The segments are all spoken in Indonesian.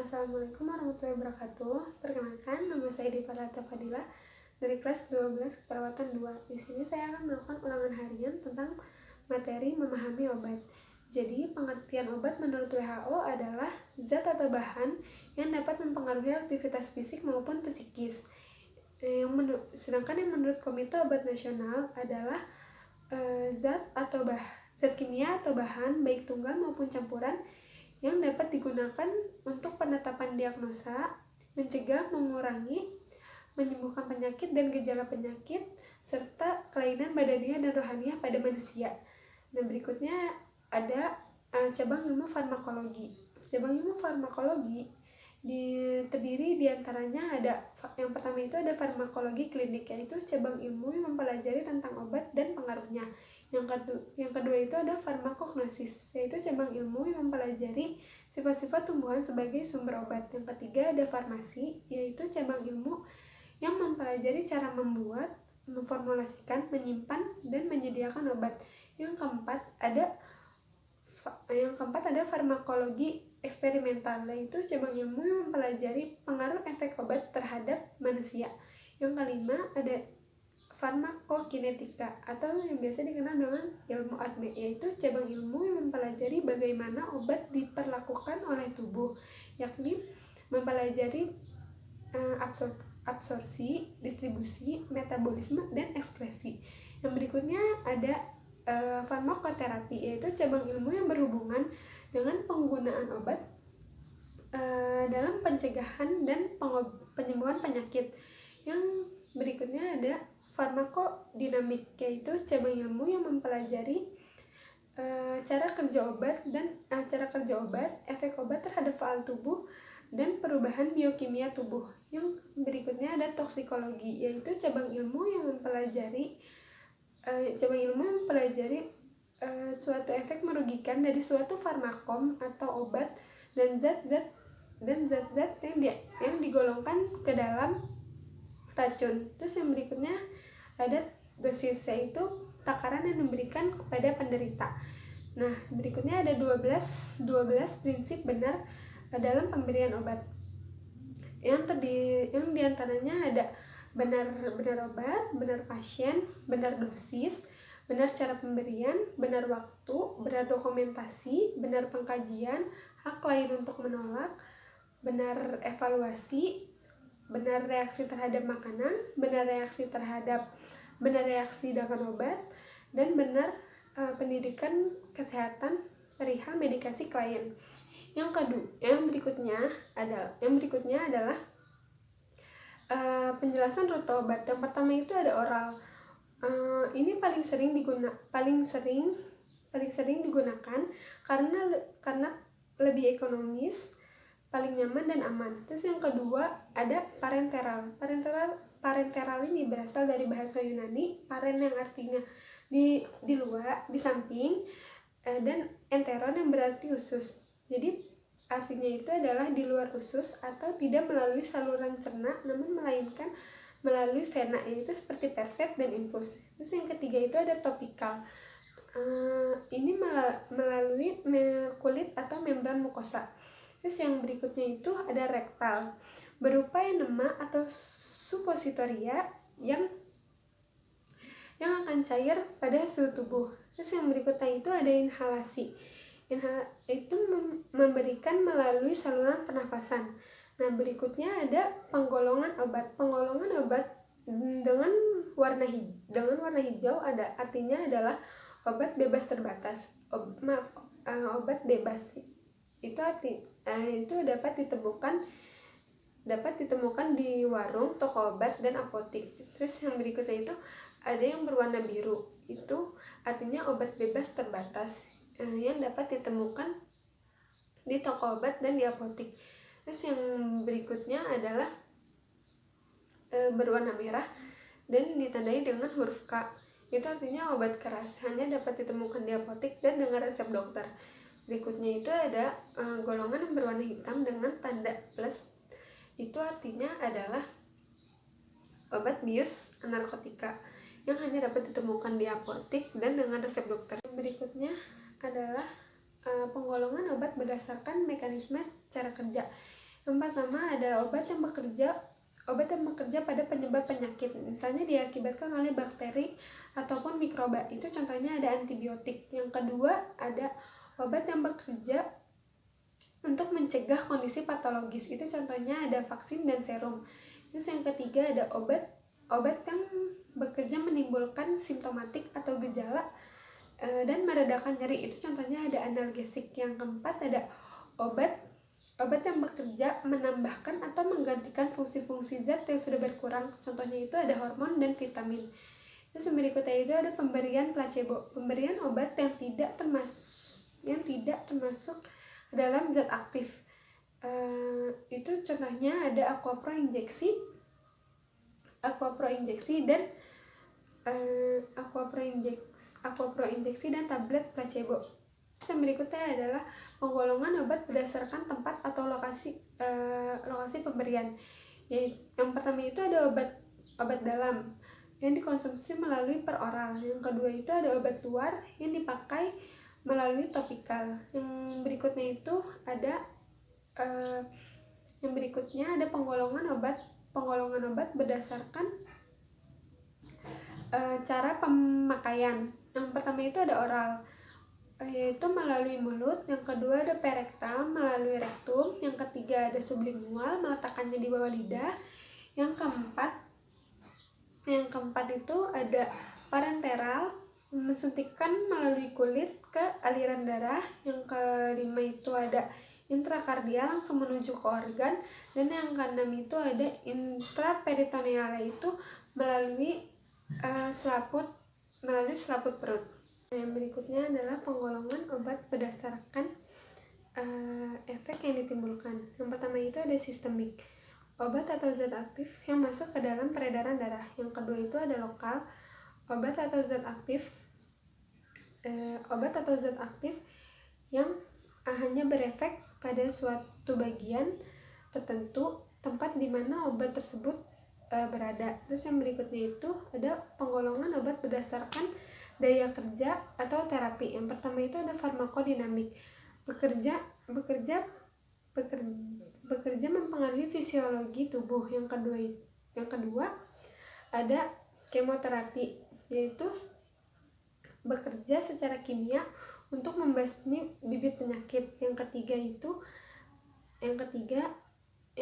Assalamualaikum warahmatullahi wabarakatuh. Perkenalkan, nama saya Diparata Fadila dari kelas 12 Keperawatan 2. Di sini saya akan melakukan ulangan harian tentang materi memahami obat. Jadi, pengertian obat menurut WHO adalah zat atau bahan yang dapat mempengaruhi aktivitas fisik maupun psikis. Sedangkan yang menurut Komite Obat Nasional adalah zat kimia atau bahan baik tunggal maupun campuran yang dapat digunakan untuk penetapan diagnosa, mencegah, mengurangi, menyembuhkan penyakit dan gejala penyakit, serta kelainan badaniah dan rohaniah pada manusia. Nah, berikutnya ada cabang ilmu farmakologi. Cabang ilmu farmakologi terdiri diantaranya ada yang pertama itu ada farmakologi klinik, yaitu cabang ilmu yang mempelajari tentang obat dan pengaruhnya. Yang kedua itu ada farmakognosis, yaitu cabang ilmu yang mempelajari sifat-sifat tumbuhan sebagai sumber obat. Yang ketiga ada farmasi, yaitu cabang ilmu yang mempelajari cara membuat, memformulasikan, menyimpan, dan menyediakan obat. Yang keempat ada farmakologi eksperimental, yaitu cabang ilmu yang mempelajari pengaruh efek obat terhadap manusia. Yang kelima ada farmakokinetika atau yang biasa dikenal dengan ilmu ADME, yaitu cabang ilmu yang mempelajari bagaimana obat diperlakukan oleh tubuh, yakni mempelajari absorpsi, distribusi, metabolisme, dan ekskresi. Yang berikutnya ada farmakoterapi, yaitu cabang ilmu yang berhubungan dengan penggunaan obat dalam pencegahan dan penyembuhan penyakit. Yang berikutnya ada farmakodinamik, yaitu cabang ilmu yang mempelajari cara kerja obat, efek obat terhadap faal tubuh, dan perubahan biokimia tubuh. Yang berikutnya ada toksikologi, yaitu cabang ilmu yang mempelajari suatu efek merugikan dari suatu farmakom atau obat dan zat-zat yang digolongkan ke dalam racun. Terus yang berikutnya ada dosis, yaitu takaran yang diberikan kepada penderita. Nah, berikutnya ada 12 prinsip benar dalam pemberian obat. Yang diantaranya ada benar obat, benar pasien, benar dosis, benar cara pemberian, benar waktu, benar dokumentasi, benar pengkajian, hak lain untuk menolak, benar evaluasi, benar reaksi terhadap makanan, benar reaksi dengan obat, dan benar pendidikan kesehatan perihal medikasi klien. Yang berikutnya adalah penjelasan rute obat. Yang pertama itu ada oral. Ini paling sering digunakan karena lebih ekonomis, paling nyaman dan aman. Terus yang kedua ada parenteral. Parenteral ini berasal dari bahasa Yunani, paren yang artinya di luar, di samping, dan enteron yang berarti usus. Jadi artinya itu adalah di luar usus atau tidak melalui saluran cerna, namun melainkan melalui vena, yaitu seperti perset dan infus. Terus yang ketiga itu ada topikal. Ini melalui kulit atau membran mukosa. Terus yang berikutnya itu ada rektal, berupa enema atau supositoria yang akan cair pada suhu tubuh. Terus yang berikutnya itu ada inhalasi. Itu memberikan melalui saluran pernafasan. Nah, berikutnya ada penggolongan obat. Penggolongan obat dengan warna hijau artinya adalah obat bebas terbatas. Obat bebas itu dapat ditemukan di warung, toko obat, dan apotik. Terus yang berikutnya itu ada yang berwarna biru, itu artinya obat bebas terbatas yang dapat ditemukan di toko obat dan di apotik. Terus yang berikutnya adalah berwarna merah dan ditandai dengan huruf K, itu artinya obat keras, hanya dapat ditemukan di apotik dan dengan resep dokter. Berikutnya itu ada golongan yang berwarna hitam dengan tanda plus, itu artinya adalah obat bius narkotika yang hanya dapat ditemukan di apotik dan dengan resep dokter. Berikutnya adalah penggolongan obat berdasarkan mekanisme cara kerja. Yang pertama adalah obat yang bekerja pada penyebab penyakit, misalnya diakibatkan oleh bakteri ataupun mikroba, itu contohnya ada antibiotik. Yang kedua ada obat yang bekerja untuk mencegah kondisi patologis, itu contohnya ada vaksin dan serum. Terus yang ketiga ada obat yang bekerja menimbulkan simptomatik atau gejala dan meredakan nyeri, itu contohnya ada analgesik. Yang keempat ada obat yang bekerja menambahkan atau menggantikan fungsi-fungsi zat yang sudah berkurang, contohnya itu ada hormon dan vitamin. Terus yang berikutnya itu ada pemberian placebo, pemberian obat yang tidak termasuk dalam zat aktif. Itu contohnya ada aquapro injeksi dan aquapro injeksi dan tablet placebo. Terus yang berikutnya adalah penggolongan obat berdasarkan tempat atau lokasi pemberian. Yang pertama itu ada obat dalam yang dikonsumsi melalui peroral. Yang kedua itu ada obat luar yang dipakai melalui topikal. Yang berikutnya itu ada penggolongan obat berdasarkan cara pemakaian. Yang pertama itu ada oral, yaitu melalui mulut. Yang kedua ada perektal, melalui rektum. Yang ketiga ada sublingual, meletakkannya di bawah lidah. Yang keempat itu ada parenteral, mensuntikkan melalui kulit ke aliran darah. Yang kelima itu ada intrakardial, langsung menuju ke organ. Dan yang keenam itu ada intraperitoneal, yaitu melalui selaput perut. Yang berikutnya adalah penggolongan obat berdasarkan efek yang ditimbulkan. Yang pertama itu ada sistemik, obat atau zat aktif yang masuk ke dalam peredaran darah. Yang kedua itu ada lokal, obat atau zat aktif yang hanya berefek pada suatu bagian tertentu tempat di mana obat tersebut berada. Terus yang berikutnya itu ada penggolongan obat berdasarkan daya kerja atau terapi. Yang pertama itu ada farmakodinamik, bekerja mempengaruhi fisiologi tubuh. Yang kedua ada kemoterapi, yaitu bekerja secara kimia untuk membasmi bibit penyakit. Yang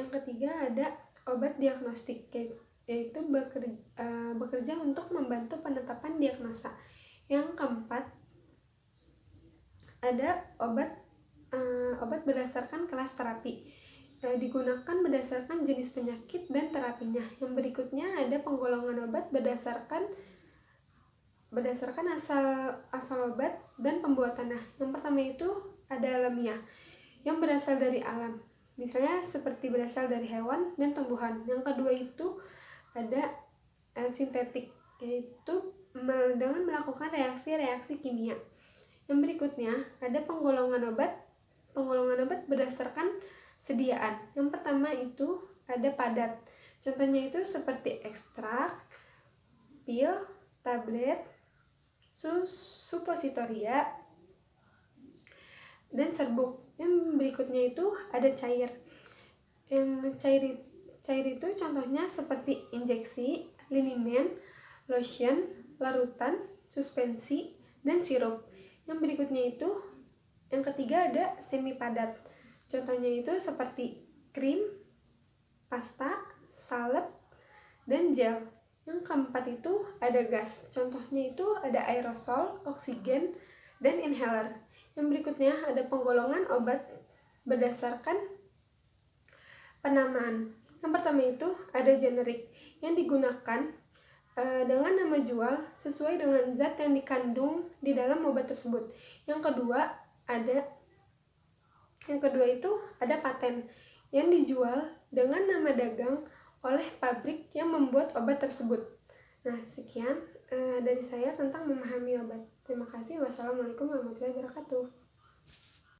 ketiga ada obat diagnostik, yaitu bekerja untuk membantu penetapan diagnosa. Yang keempat ada obat berdasarkan kelas terapi, digunakan berdasarkan jenis penyakit dan terapinya. Yang berikutnya ada penggolongan obat berdasarkan asal obat dan pembuatannya. Yang pertama itu ada alamiah, yang berasal dari alam, misalnya seperti berasal dari hewan dan tumbuhan. Yang kedua itu ada sintetik, yaitu dengan melakukan reaksi kimia. Yang berikutnya ada penggolongan obat berdasarkan sediaan. Yang pertama itu ada padat, contohnya itu seperti ekstrak, pil, tablet, supositoria, dan serbuk. Yang berikutnya itu ada cair. Yang cair itu contohnya seperti injeksi, liniment, lotion, larutan, suspensi, dan sirup. Yang berikutnya itu yang ketiga ada semi padat, contohnya itu seperti krim, pasta, salep, dan gel. Yang keempat itu ada gas, contohnya itu ada aerosol, oksigen, dan inhaler. Yang berikutnya ada penggolongan obat berdasarkan penamaan. Yang pertama itu ada generik, yang digunakan dengan nama jual sesuai dengan zat yang dikandung di dalam obat tersebut. Yang kedua itu ada paten, yang dijual dengan nama dagang oleh pabrik yang membuat obat tersebut. Nah, sekian dari saya tentang memahami obat. Terima kasih. Wassalamualaikum warahmatullahi wabarakatuh.